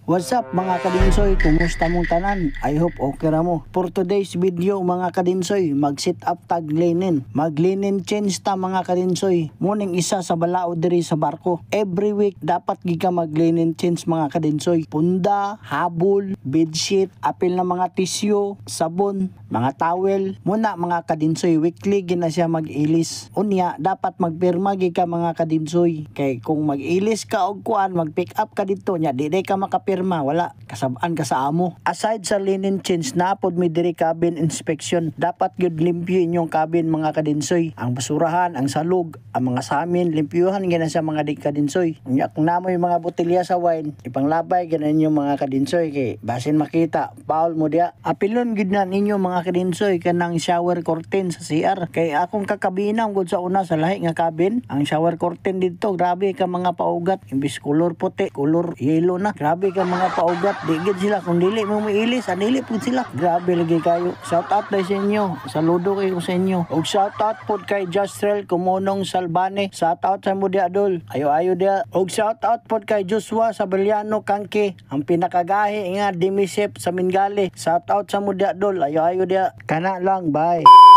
What's up mga kadinsoy? Kumusta mong tanan? I hope okay ra mo. For today's video mga kadinsoy, mag-sit up tag linen. Mag-linen change ta mga kadinsoy. Muning isa sa balao diri sa barko. Every week dapat giga mag-linen change mga kadinsoy. Punda, habol, bedsheet, apil na mga tissue, sabon, mga towel. Muna mga kadinsoy, weekly gina siya mag-ilis. Unya, dapat magpirma giga mga kadinsoy. Kay kung mag-ilis ka og kuan, mag-pick up ka dito nya, di ka makapirma. Wala, kasabaan ka sa amo. Aside sa linen change, naapod mi diri cabin inspection. Dapat gyud limpyo inyong cabin mga kadinsoy. Ang basurahan, ang salog, ang mga samin, limpyuhan gina sa mga kadinsoy. Unya kung namoy mga botelya sa wine, ipanglabay gina ninyo mga kadinsoy kay basin makita, foul mo dia. Apilon gyud na ninyo mga kadinsoy kanang shower curtain sa CR. Kay akong kakabinang gud sa una sa lahi nga cabin, ang shower curtain dito grabe ka mga paugat, imbis color puti, color yellow na. Grabe ka mga paugat, digid sila kung dili mo mailis, dili po sila. Grabe lagi kayo. Shout out dahil sa inyo. Saludo kayo sa inyo. Og shout out po kay Jastrel Kumonong Salbane. Shout out sa mo dia dol. Ayo dia. Og shout out po kay Joshua Sabaliano Kangke, ang pinakagahi nga demisip sa Mingale. Shout out sa mo dia dol. Ayo dia. Kana lang, bye.